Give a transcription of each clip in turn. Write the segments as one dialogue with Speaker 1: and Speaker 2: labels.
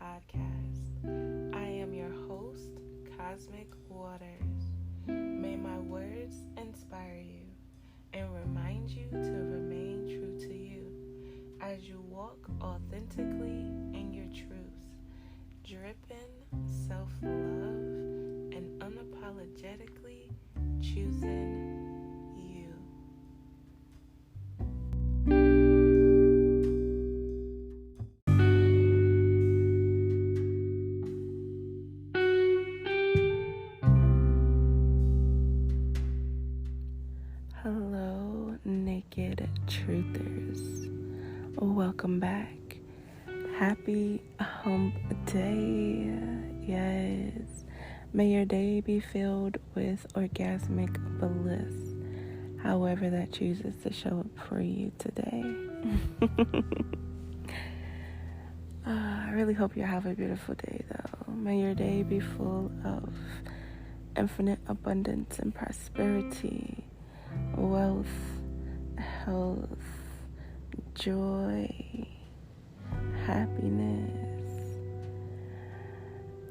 Speaker 1: podcast. I am your host, Cosmic Waters. May my words inspire you and remind you to remain true to you as you walk authentically in your truth, dripping self-love and unapologetically choosing you. Hello, naked truthers. Welcome back. Happy hump day. Yes. May your day be filled with orgasmic bliss, however that chooses to show up for you today. I really hope you have a beautiful day, though. May your day be full of infinite abundance and prosperity, wealth, health, joy, happiness,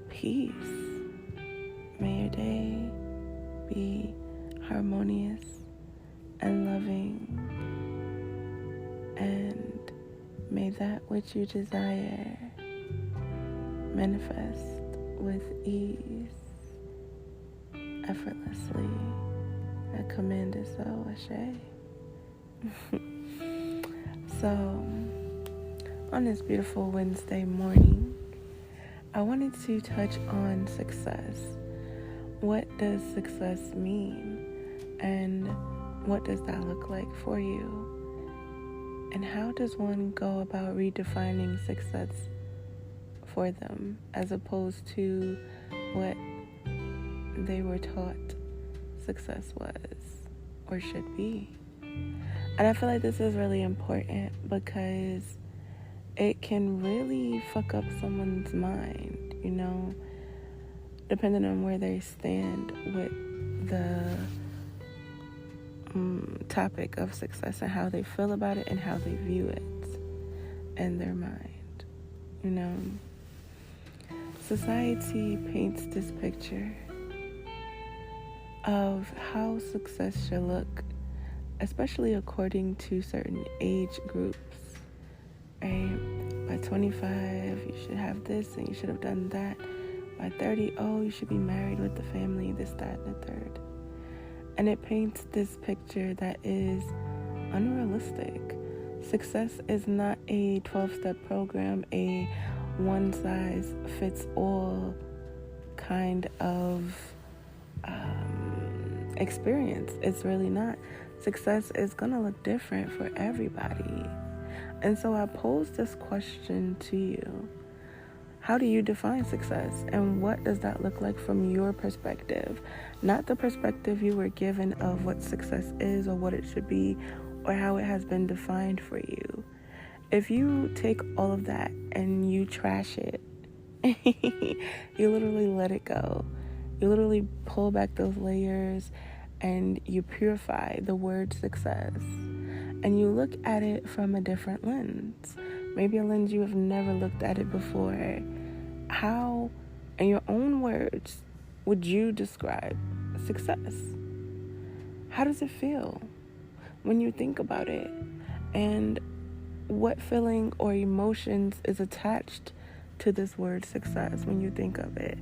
Speaker 1: peace. May your day be harmonious and loving, and may that which you desire manifest with ease, effortlessly. I command it so, Ashe. So, on this beautiful Wednesday morning, I wanted to touch on success. What does success mean? And what does that look like for you? And how does one go about redefining success for them as opposed to what they were taught success was or should be? And I feel like this is really important because it can really fuck up someone's mind, depending on where they stand with the topic of success and how they feel about it and how they view it in their mind. Society paints this picture of how success should look, especially according to certain age groups, right? By 25, you should have this and you should have done that. By 30, you should be married with the family, this, that, and the third. And it paints this picture that is unrealistic. Success is not a 12-step program, a one-size-fits-all kind of experience. It's really not. Success is gonna look different for everybody. And so I pose this question to you. How do you define success? And what does that look like from your perspective? Not the perspective you were given of what success is or what it should be or how it has been defined for you. If you take all of that and you trash it, you literally let it go. You literally pull back those layers and you purify the word success. And you look at it from a different lens. Maybe a lens you have never looked at it before. How, in your own words, would you describe success? How does it feel when you think about it? And what feeling or emotions is attached to this word success when you think of it?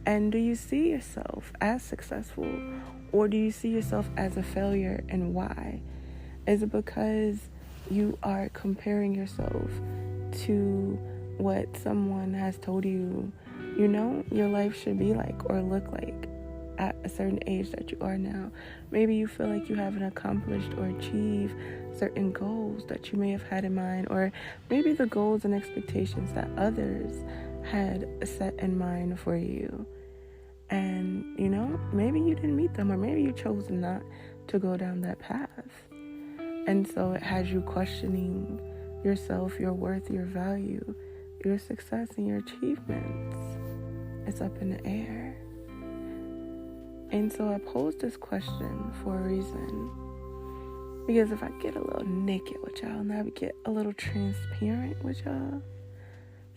Speaker 1: And do you see yourself as successful, or do you see yourself as a failure, and why? Is it because you are comparing yourself to what someone has told you, your life should be like or look like at a certain age that you are now? Maybe you feel like you haven't accomplished or achieved certain goals that you may have had in mind, or maybe the goals and expectations that others had set in mind for you. And, maybe you didn't meet them, or maybe you chose not to go down that path. And so it has you questioning yourself, your worth, your value, your success, and your achievements. It's up in the air. And so I posed this question for a reason. Because if I get a little naked with y'all and I get a little transparent with y'all,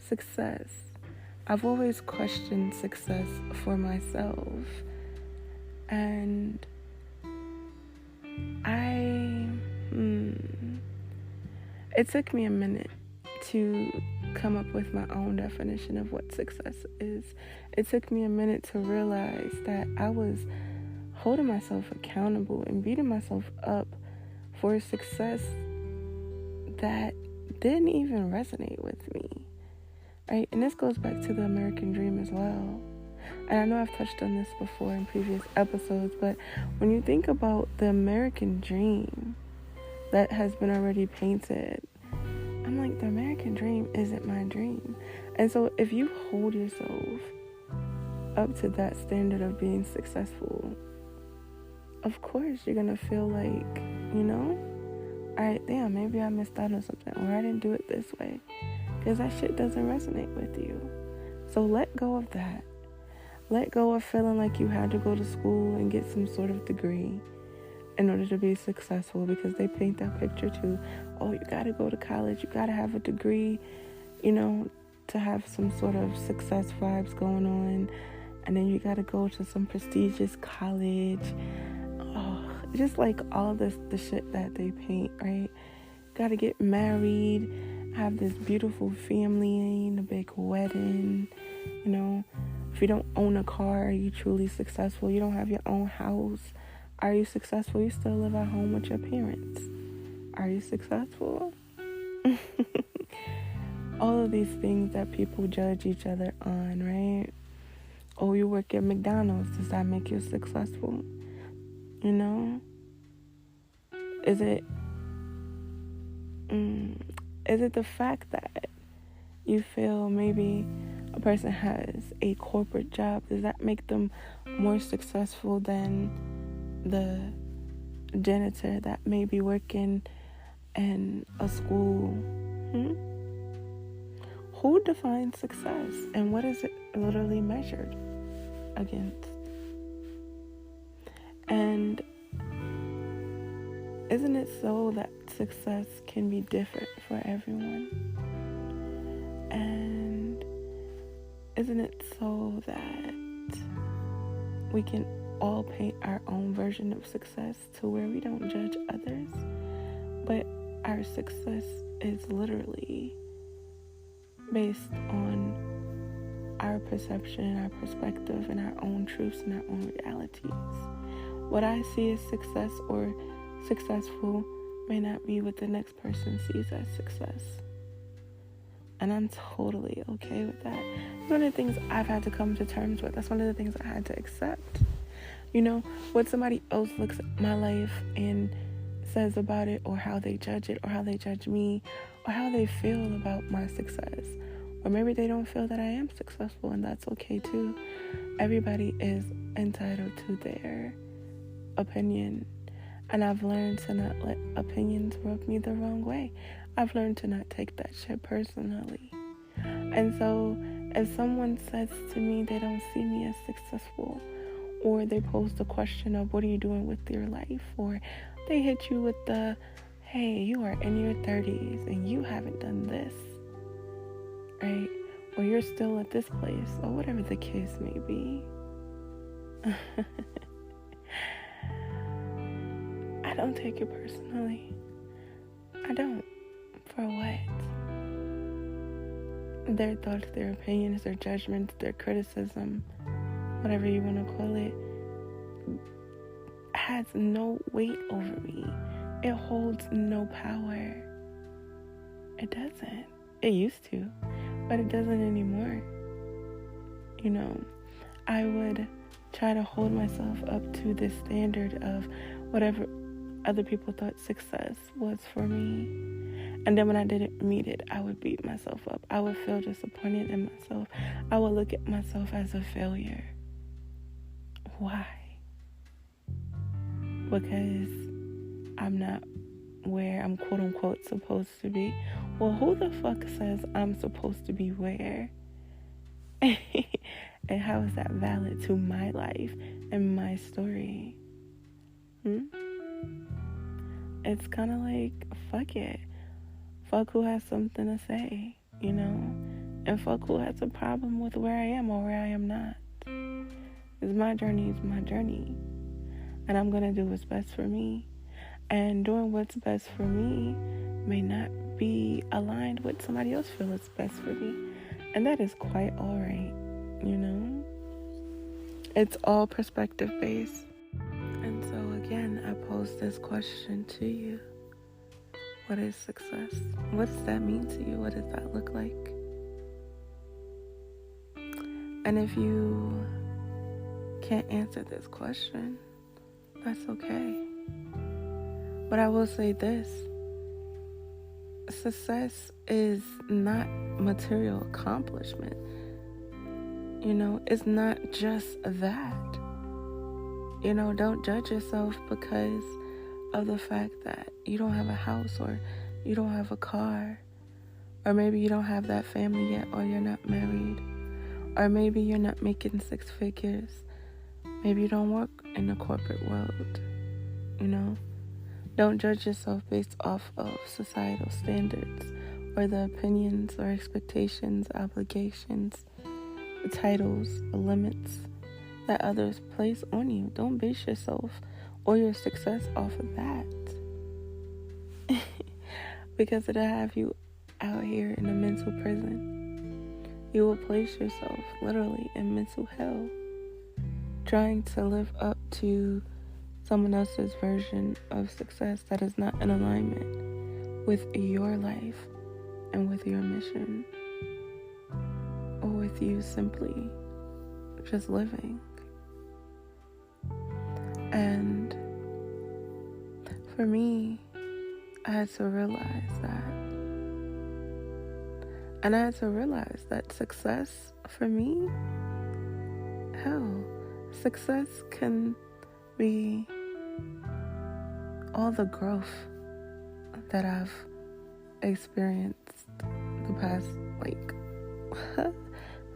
Speaker 1: success I've always questioned success for myself. And it took me a minute to come up with my own definition of what success is. It took me a minute to realize that I was holding myself accountable and beating myself up for success that didn't even resonate with me, right? And this goes back to the American dream as well. And I know I've touched on this before in previous episodes, but when you think about the American dream that has been already painted, I'm like, the American dream isn't my dream. And so if you hold yourself up to that standard of being successful, of course you're gonna feel like, all right, damn, maybe I missed out on something, or I didn't do it this way, because that shit doesn't resonate with you. So let go of that. Let go of feeling like you had to go to school and get some sort of degree in order to be successful, because they paint that picture too. Oh, you gotta go to college, you gotta have a degree, to have some sort of success vibes going on, and then you gotta go to some prestigious college. Oh, just like all the shit that they paint, right? Gotta get married, have this beautiful family, and a big wedding. If you don't own a car, are you truly successful? You don't have your own house, are you successful? You still live at home with your parents, are you successful? All of these things that people judge each other on, right? Oh, you work at McDonald's, does that make you successful? Is it the fact that you feel maybe a person has a corporate job, does that make them more successful than the janitor that may be working in a school? Who defines success, and what is it literally measured against? And isn't it so that success can be different for everyone? And isn't it so that we can all paint our own version of success to where we don't judge others, but our success is literally based on our perception, our perspective, and our own truths and our own realities. What I see as success or successful may not be what the next person sees as success. And I'm totally okay with that. It's one of the things I've had to come to terms with. That's one of the things I had to accept. What somebody else looks at my life and says about it, or how they judge it, or how they judge me, or how they feel about my success. Or maybe they don't feel that I am successful, and that's okay too. Everybody is entitled to their opinion. And I've learned to not let opinions rub me the wrong way. I've learned to not take that shit personally. And so if someone says to me they don't see me as successful, or they pose the question of what are you doing with your life, or they hit you with the, hey, you are in your 30s and you haven't done this, right? Or you're still at this place, or whatever the case may be. I don't take it personally. I don't. For what? Their thoughts, their opinions, their judgments, their criticism, whatever you want to call it, has no weight over me. It holds no power. It doesn't. It used to, but it doesn't anymore. I would try to hold myself up to this standard of whatever other people thought success was for me. And then when I didn't meet it, I would beat myself up. I would feel disappointed in myself. I would look at myself as a failure. Why? Because I'm not where I'm quote unquote supposed to be. Well, who the fuck says I'm supposed to be where? And how is that valid to my life and my story? It's kind of like, fuck it. Fuck who has something to say, And fuck who has a problem with where I am or where I am not. It's my journey is my journey. And I'm going to do what's best for me. And doing what's best for me may not be aligned with somebody else feels is best for me. And that is quite alright, you know? It's all perspective based. And so again, I pose this question to you. What is success? What does that mean to you? What does that look like? And if you can't answer this question, that's okay. But I will say this. Success is not material accomplishment. You know, it's not just that. You know, don't judge yourself because of the fact that you don't have a house or you don't have a car, or maybe you don't have that family yet, or you're not married, or maybe you're not making 6 figures. Maybe you don't work in the corporate world, you know. Don't judge yourself based off of societal standards or the opinions or expectations, obligations, the titles, the limits that others place on you. Don't base yourself or your success off of that. Because it'll have you out here in a mental prison. You will place yourself literally in mental hell trying to live up to someone else's version of success that is not in alignment with your life and with your mission, or with you simply just living. And for me, I had to realize that. And I had to realize that success for me, hell, success can be all the growth that I've experienced the past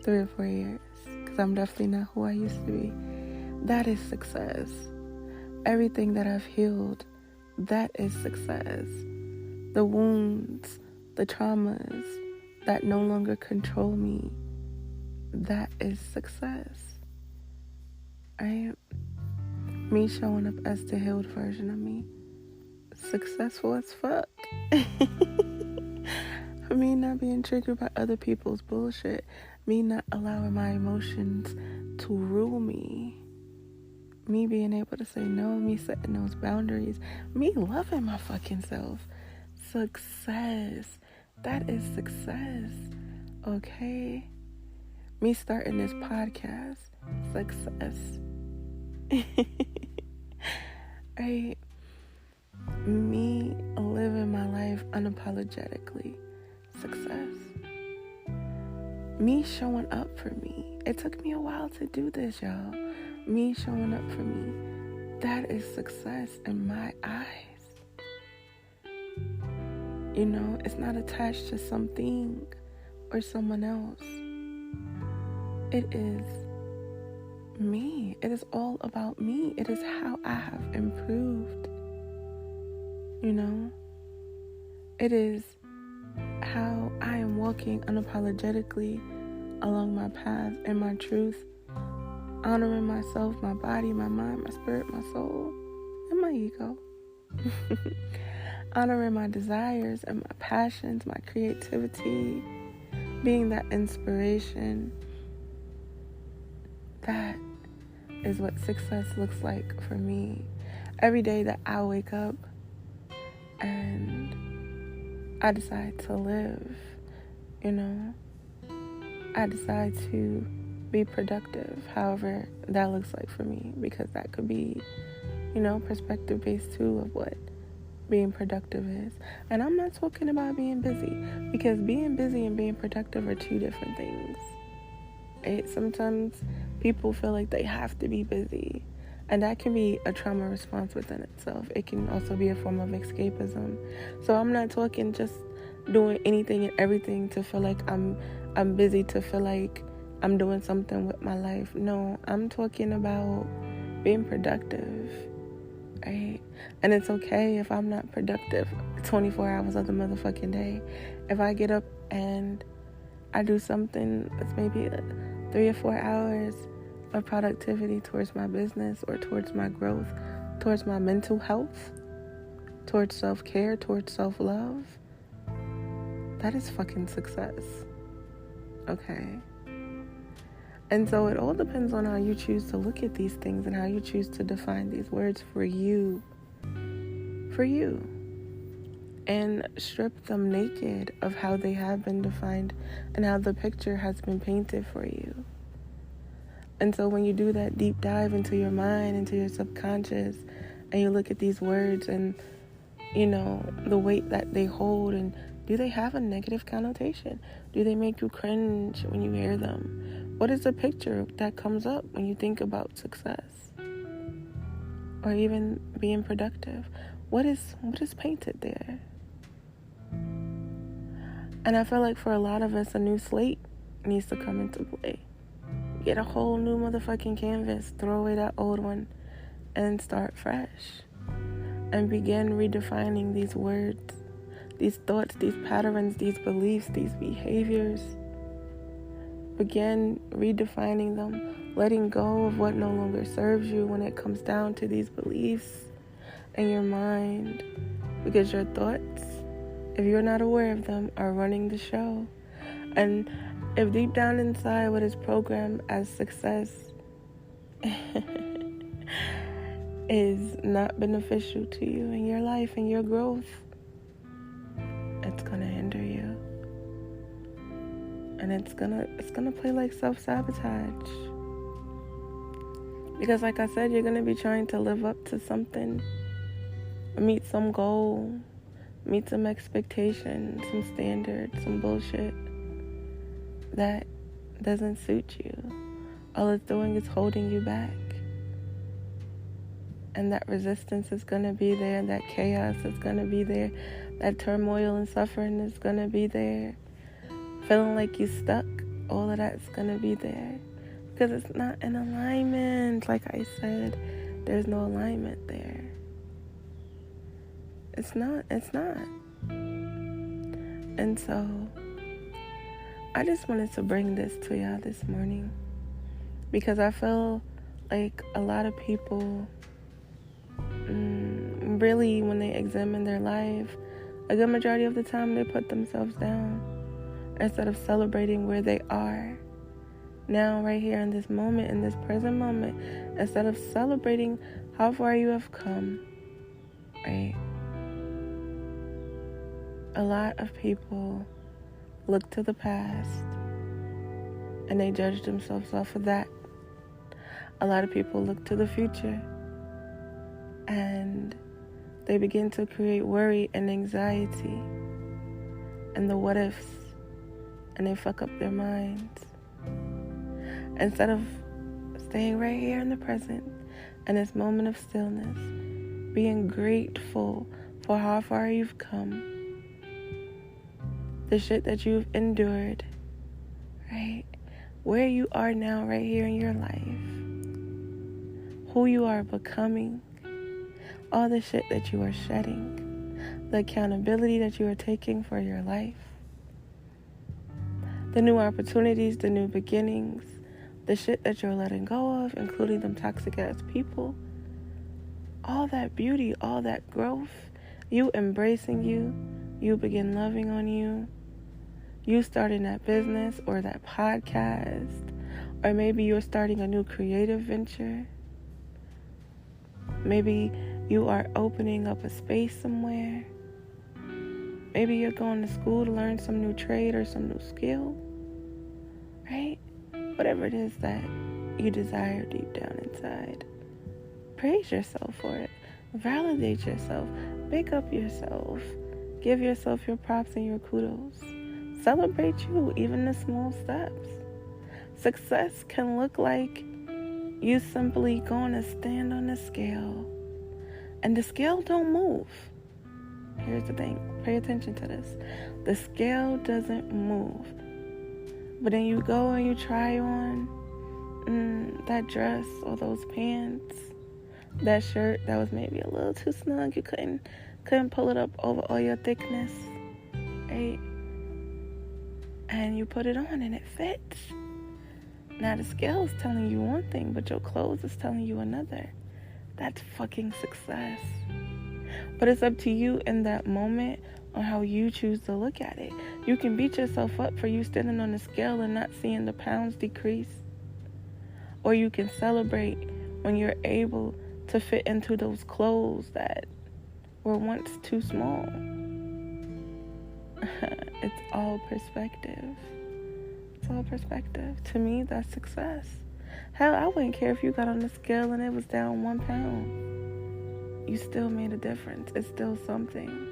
Speaker 1: 3 or 4 years, because I'm definitely not who I used to be. That is success. Everything that I've healed, that is success. The wounds, the traumas that no longer control me, that is success. Me showing up as the healed version of me, successful as fuck. Me not being triggered by other people's bullshit, me not allowing my emotions to rule me, me being able to say no, me setting those boundaries, me loving my fucking self. Success. That is success. Okay? Me starting this podcast. Success. Right? Me living my life unapologetically. Success. Me showing up for me. It took me a while to do this, y'all. Me showing up for me. That is success in my eyes. You know, it's not attached to something or someone else. It is me. It is all about me. It is how I have improved. You know, it is how I am walking unapologetically along my path and my truth, honoring myself, my body, my mind, my spirit, my soul, and my ego. Honoring my desires and my passions, my creativity, being that inspiration. That is what success looks like for me. Every day that I wake up and I decide to live, you know, I decide to be productive, however that looks like for me, because that could be, you know, perspective based too of what being productive is. And I'm not talking about being busy, because being busy and being productive are 2 different things. Right? Sometimes people feel like they have to be busy, and that can be a trauma response within itself. It can also be a form of escapism. So I'm not talking just doing anything and everything to feel like I'm busy, to feel like I'm doing something with my life. No, I'm talking about being productive, right? And it's okay if I'm not productive 24 hours of the motherfucking day. If I get up and I do something that's maybe 3 or 4 hours of productivity towards my business or towards my growth, towards my mental health, towards self-care, towards self-love. That is fucking success. Okay? And so it all depends on how you choose to look at these things and how you choose to define these words for you. For you. And strip them naked of how they have been defined and how the picture has been painted for you. And so when you do that deep dive into your mind, into your subconscious, and you look at these words and, you know, the weight that they hold, and do they have a negative connotation? Do they make you cringe when you hear them? What is the picture that comes up when you think about success? Or even being productive? What is painted there? And I feel like for a lot of us, a new slate needs to come into play. Get a whole new motherfucking canvas, throw away that old one, and start fresh. And begin redefining these words, these thoughts, these patterns, these beliefs, these behaviors. Begin redefining them, letting go of what no longer serves you when it comes down to these beliefs in your mind. Because your thoughts, if you're not aware of them, are running the show. And if deep down inside what is programmed as success is not beneficial to you in your life and your growth, it's gonna hinder you. And it's gonna play like self-sabotage. Because like I said, you're gonna be trying to live up to something, meet some goal, meet some expectation, some standard, some bullshit that doesn't suit you. All it's doing is holding you back. And that resistance is going to be there. That chaos is going to be there. That turmoil and suffering is going to be there. Feeling like you're stuck, all of that's going to be there. Because it's not in alignment. Like I said, there's no alignment there. It's not. And so I just wanted to bring this to y'all this morning, because I feel like a lot of people really, when they examine their life, a good majority of the time they put themselves down instead of celebrating where they are now, right here in this moment, in this present moment, instead of celebrating how far you have come, right? A lot of people look to the past and they judge themselves off of that. A lot of people look to the future and they begin to create worry and anxiety and the what ifs, and they fuck up their minds instead of staying right here in the present, in this moment of stillness, being grateful for how far you've come, the shit that you've endured, right? Where you are now, right here in your life, who you are becoming, all the shit that you are shedding, the accountability that you are taking for your life, the new opportunities, the new beginnings, the shit that you're letting go of, including them toxic ass people, all that beauty, all that growth, you embracing you, you begin loving on you, you starting that business or that podcast, or maybe you're starting a new creative venture. Maybe you are opening up a space somewhere. Maybe you're going to school to learn some new trade or some new skill, right? Whatever it is that you desire deep down inside, praise yourself for it. Validate yourself. Big up yourself. Give yourself your props and your kudos. Celebrate you, even the small steps. Success can look like you simply going to stand on the scale, and the scale don't move. Here's the thing. Pay attention to this. The scale doesn't move. But then you go and you try on that dress or those pants, that shirt that was maybe a little too snug. You couldn't pull it up over all your thickness, right? and you put it on and it fits. Now the scale is telling you one thing, but your clothes is telling you another. That's fucking success. But it's up to you in that moment on how you choose to look at it. You can beat yourself up for you standing on the scale and not seeing the pounds decrease. Or you can celebrate when you're able to fit into those clothes that were once too small. It's all perspective. It's all perspective. To me, that's success. Hell, I wouldn't care if you got on the scale and it was down 1 pound. You still made a difference. It's still something.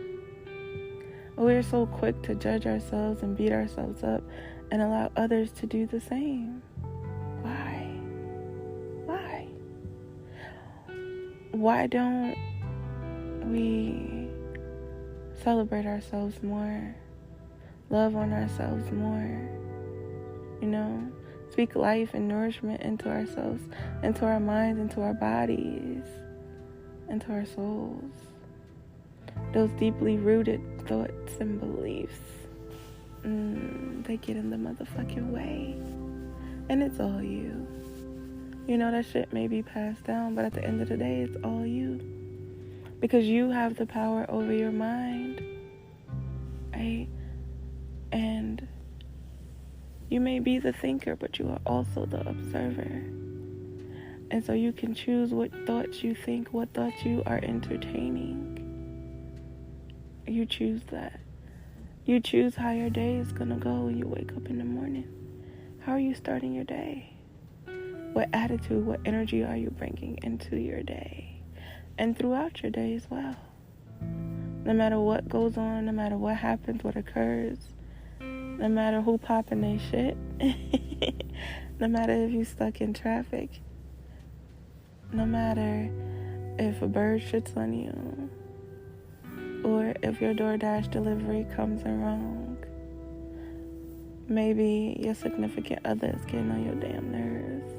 Speaker 1: We're so quick to judge ourselves and beat ourselves up and allow others to do the same. Why? Why? Why don't we celebrate ourselves more? Love on ourselves more? Speak life and nourishment into ourselves, into our minds, into our bodies, into our souls. Those deeply rooted thoughts and beliefs, they get in the motherfucking way. And it's all you. That shit may be passed down, but at the end of the day, it's all you. Because you have the power over your mind, right? And you may be the thinker, but you are also the observer. And so you can choose what thoughts you think, what thoughts you are entertaining. You choose that. You choose how your day is going to go when you wake up in the morning. How are you starting your day? What attitude, what energy are you bringing into your day? And throughout your day as well. No matter what goes on, no matter what happens, what occurs, no matter who popping their shit, no matter if you stuck in traffic, no matter if a bird shits on you, or if your DoorDash delivery comes in wrong. Maybe your significant other is getting on your damn nerves.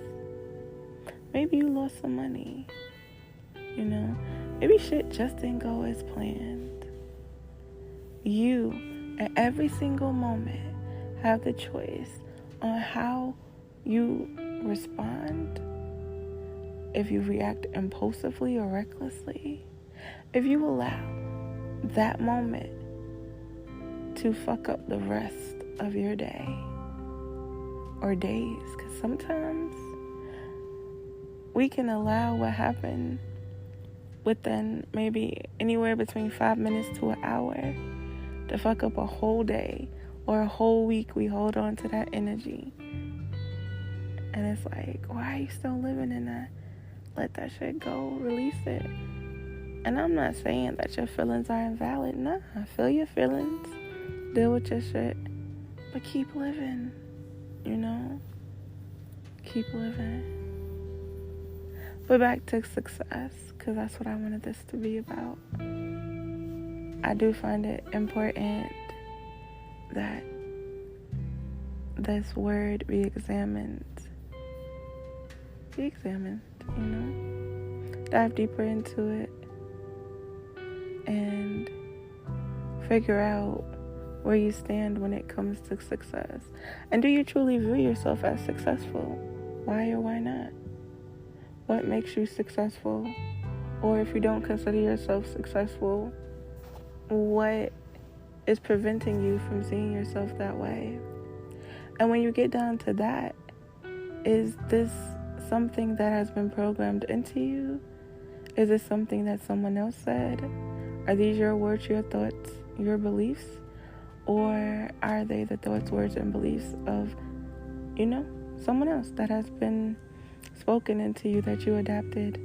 Speaker 1: Maybe you lost some money. Maybe shit just didn't go as planned. You, at every single moment, have the choice on how you respond. If you react impulsively or recklessly. If you allow that moment to fuck up the rest of your day or days, because sometimes we can allow what happened within maybe anywhere between 5 minutes to an hour to fuck up a whole day or a whole week. We hold on to that energy and it's like, why are you still living in that? Let that shit go. Release it. And I'm not saying that your feelings are invalid. Nah, feel your feelings. Deal with your shit. But keep living. Keep living. But back to success, because that's what I wanted this to be about. I do find it important that this word be examined. Dive deeper into it. And figure out where you stand when it comes to success. And do you truly view yourself as successful? Why or why not? What makes you successful? Or if you don't consider yourself successful, what is preventing you from seeing yourself that way? And when you get down to that, is this something that has been programmed into you? Is it something that someone else said? Are these your words, your thoughts, your beliefs? Or are they the thoughts, words, and beliefs of, someone else that has been spoken into you that you adopted,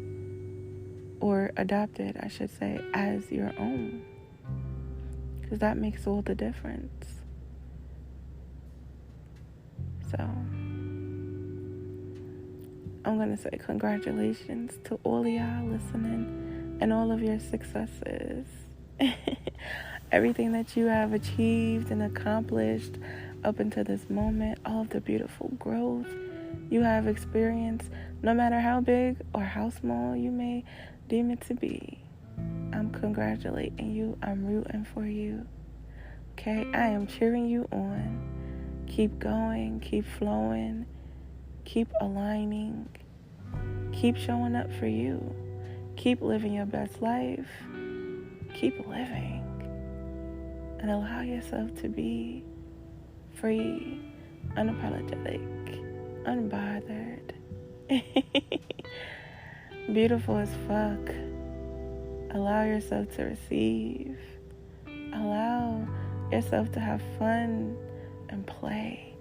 Speaker 1: I should say, as your own? Because that makes all the difference. So, I'm going to say congratulations to all of y'all listening and all of your successes. Everything that you have achieved and accomplished up until this moment, all of the beautiful growth you have experienced, no matter how big or how small you may deem it to be. I'm congratulating you. I'm rooting for you. Okay? I am cheering you on. Keep going, keep flowing, keep aligning, keep showing up for you. Keep living your best life. Keep living. And allow yourself to be free, unapologetic, unbothered, beautiful as fuck. Allow yourself to receive. Allow yourself to have fun and play.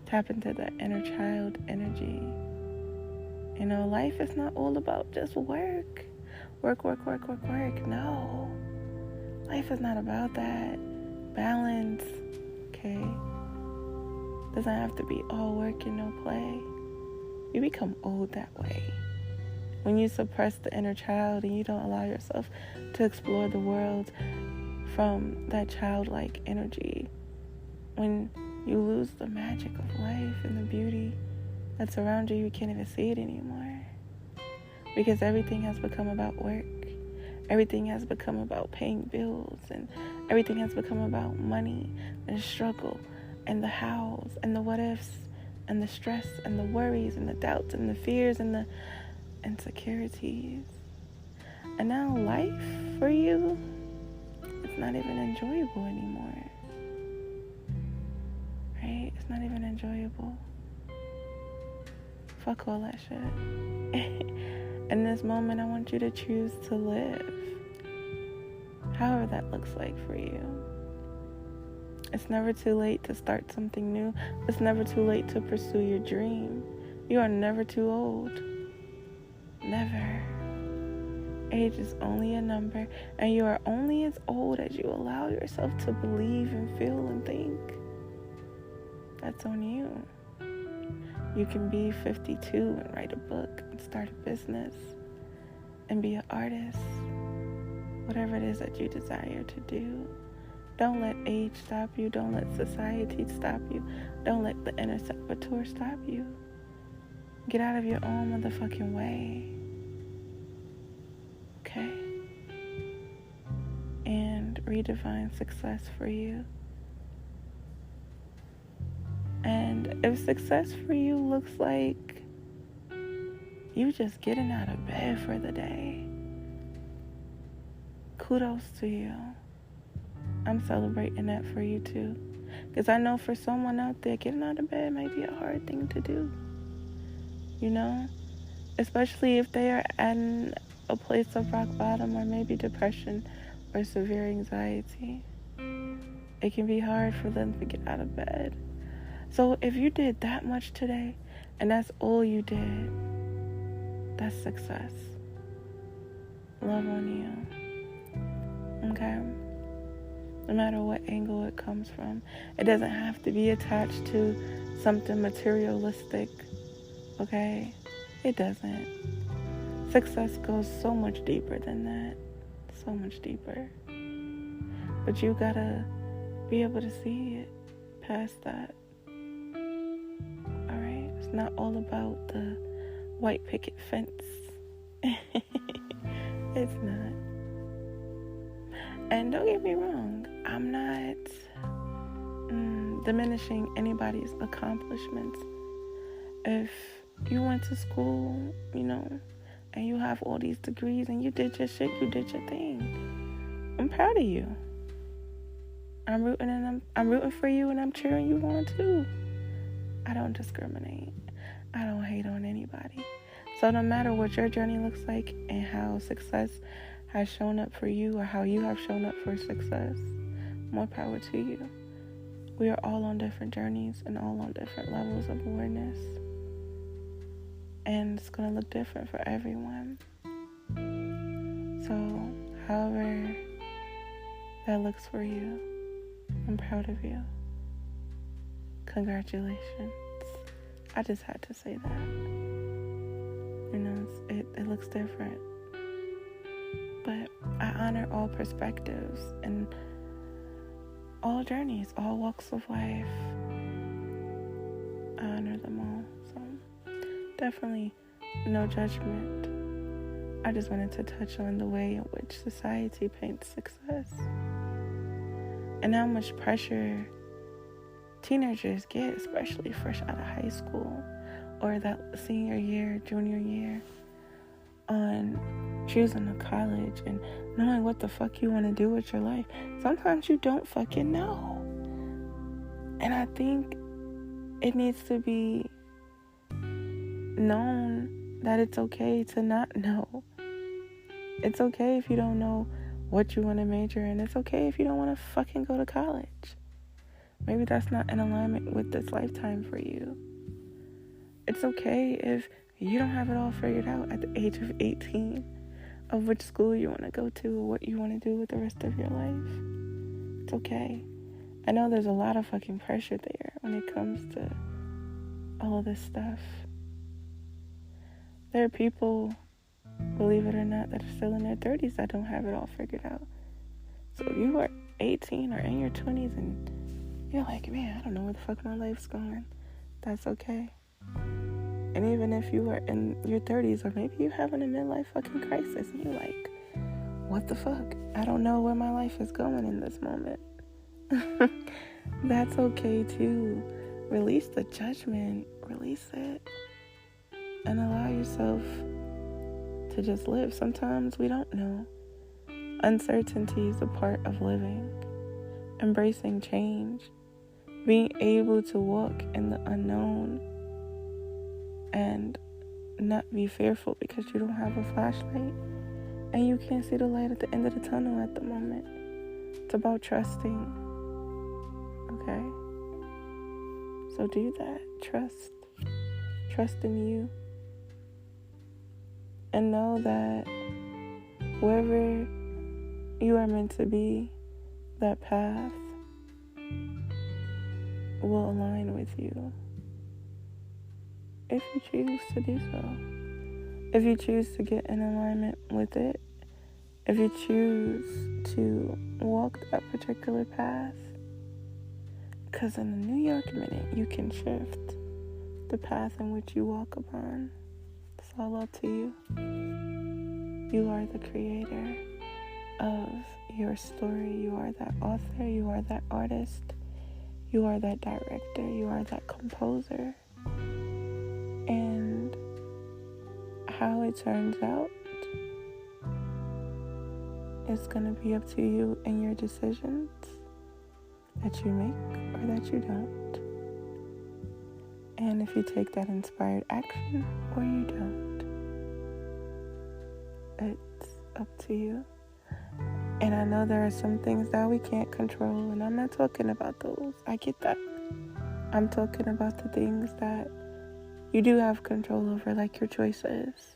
Speaker 1: Tap into that inner child energy. You know, life is not all about just work. Work. No. Life is not about that. Balance. Okay? Doesn't have to be all work and no play. You become old that way. When you suppress the inner child and you don't allow yourself to explore the world from that childlike energy, when you lose the magic of life and the beauty that's around you, you can't even see it anymore. Because everything has become about work. Everything has become about paying bills, and everything has become about money and struggle and the hows and the what ifs and the stress and the worries and the doubts and the fears and the insecurities. And now life for you, it's not even enjoyable anymore. Right? It's not even enjoyable. Fuck all that shit. In this moment, I want you to choose to live. However that looks like for you. It's never too late to start something new. It's never too late to pursue your dream. You are never too old. Never. Age is only a number, and you are only as old as you allow yourself to believe and feel and think. That's on you. You can be 52 and write a book and start a business and be an artist. Whatever it is that you desire to do. Don't let age stop you. Don't let society stop you. Don't let the inner saboteur stop you. Get out of your own motherfucking way. Okay? And redefine success for you. And if success for you looks like you just getting out of bed for the day, kudos to you. I'm celebrating that for you too. Because I know for someone out there, getting out of bed might be a hard thing to do. You know? Especially if they are in a place of rock bottom or maybe depression or severe anxiety. It can be hard for them to get out of bed. So if you did that much today, and that's all you did, that's success. Love on you. Okay? No matter what angle it comes from. It doesn't have to be attached to something materialistic. Okay? It doesn't. Success goes so much deeper than that. So much deeper. But you gotta be able to see it past that. Alright? It's not all about the white picket fence. It's not. And don't get me wrong, I'm not diminishing anybody's accomplishments. If you went to school, you know, and you have all these degrees and you did your shit, you did your thing, I'm proud of you. I'm rooting for you, and I'm cheering you on too. I don't discriminate. I don't hate on anybody. So no matter what your journey looks like and how success has shown up for you or how you have shown up for success, more power to you. We are all on different journeys and all on different levels of awareness. And it's going to look different for everyone. So however that looks for you, I'm proud of you. Congratulations. I just had to say that. You know, it looks different. But I honor all perspectives and all journeys, all walks of life. I honor them all. So definitely no judgment. I just wanted to touch on the way in which society paints success and how much pressure teenagers get, especially fresh out of high school or that senior year, junior year, on choosing a college and knowing what the fuck you want to do with your life. Sometimes you don't fucking know. And I think it needs to be known that it's okay to not know. It's okay if you don't know what you want to major in. It's okay if you don't want to fucking go to college. Maybe that's not in alignment with this lifetime for you. It's okay if you don't have it all figured out at the age of 18 of which school you want to go to or what you want to do with the rest of your life. It's okay. I know there's a lot of fucking pressure there when it comes to all of this stuff. There are people, believe it or not, that are still in their 30s that don't have it all figured out. So if you are 18 or in your 20s and you're like, man, I don't know where the fuck my life's going, that's okay. And even if you are in your 30s or maybe you're having a midlife fucking crisis and you're like, what the fuck? I don't know where my life is going in this moment. That's okay too. Release the judgment. Release it. And allow yourself to just live. Sometimes we don't know. Uncertainty is a part of living. Embracing change. Being able to walk in the unknown. And not be fearful because you don't have a flashlight. And you can't see the light at the end of the tunnel at the moment. It's about trusting. Okay? So do that. Trust. Trust in you. And know that wherever you are meant to be, that path will align with you. If you choose to do so. If you choose to get in alignment with it. If you choose to walk that particular path. Because in a New York minute, you can shift the path in which you walk upon. It's all up to you. You are the creator of your story. You are that author. You are that artist. You are that director. You are that composer. And how it turns out is going to be up to you and your decisions that you make or that you don't. And if you take that inspired action or you don't, it's up to you. And I know there are some things that we can't control, and I'm not talking about those. I get that. I'm talking about the things that you do have control over, like your choices.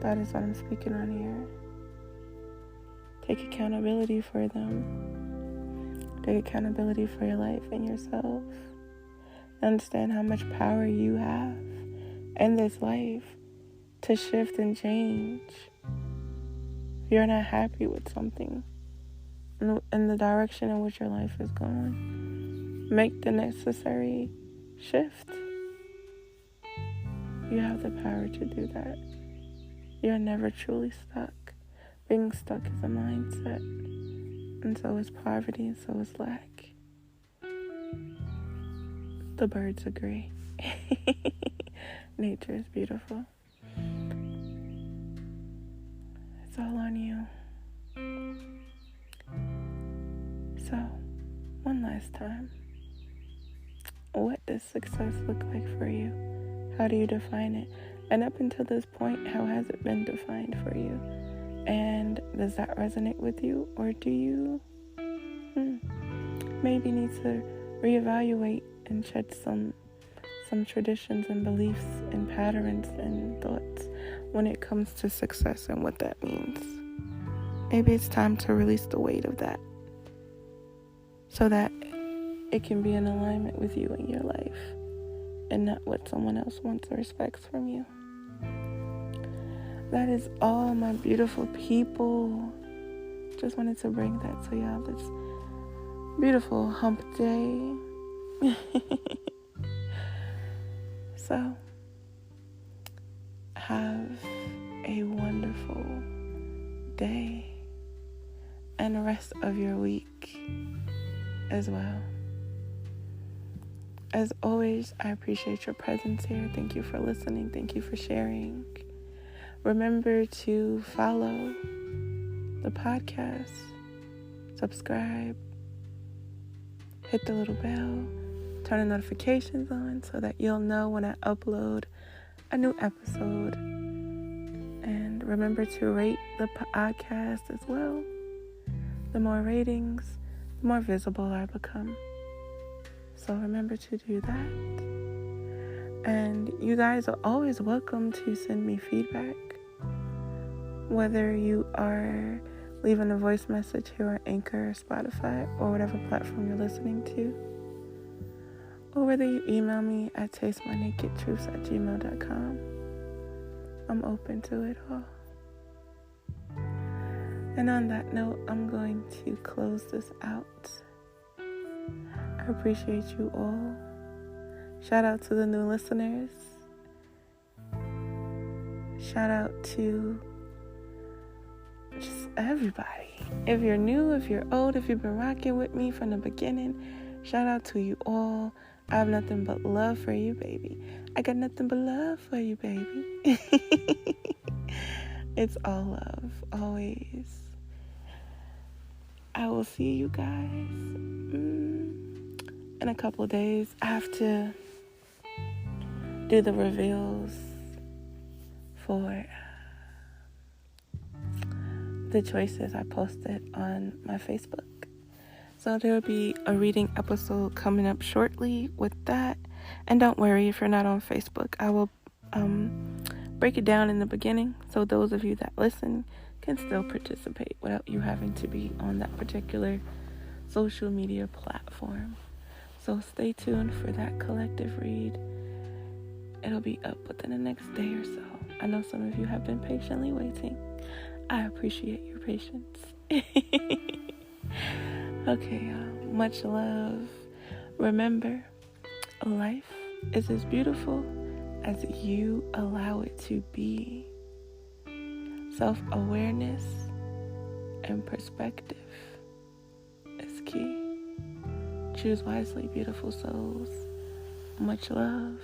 Speaker 1: That is what I'm speaking on here. Take accountability for them. Take accountability for your life and yourself. Understand how much power you have in this life to shift and change. If you're not happy with something in the direction in which your life is going, make the necessary shift. You have the power to do that. You're never truly stuck. Being stuck is a mindset. And so is poverty, and so is lack. The birds agree. Nature is beautiful. It's all on you. So, one last time. What does success look like for you? How do you define it? And up until this point, how has it been defined for you? And does that resonate with you? Or do you maybe need to reevaluate and shed some traditions and beliefs and patterns and thoughts when it comes to success and what that means? Maybe it's time to release the weight of that so that it can be in alignment with you and your life and not what someone else wants or expects from you. That is all, my beautiful people. Just wanted to bring that to y'all this beautiful hump day. So, have a wonderful day and the rest of your week as well. As always, I appreciate your presence here. Thank you for listening. Thank you for sharing. Remember to follow the podcast, subscribe, hit the little bell, turn the notifications on so that you'll know when I upload a new episode. And remember to rate the podcast as well. The more ratings, the more visible I become. So remember to do that. And you guys are always welcome to send me feedback. Whether you are leaving a voice message here on Anchor or Spotify or whatever platform you're listening to. Or whether you email me at tastemynakedtruths@gmail.com. I'm open to it all. And on that note, I'm going to close this out. I appreciate you all. Shout out to the new listeners. Shout out to just everybody. If you're new, if you're old, if you've been rocking with me from the beginning, shout out to you all. I have nothing but love for you, baby. I got nothing but love for you, baby. It's all love, always. I will see you guys in a couple days. I have to do the reveals for the choices I posted on my Facebook. So there will be a reading episode coming up shortly with that. And don't worry if you're not on Facebook. I will break it down in the beginning so those of you that listen can still participate without you having to be on that particular social media platform. So stay tuned for that collective read. It'll be up within the next day or so. I know some of you have been patiently waiting. I appreciate your patience. Okay, y'all. Much love. Remember, life is as beautiful as you allow it to be. Self-awareness and perspective is key. Choose wisely, beautiful souls. Much love.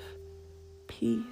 Speaker 1: Peace.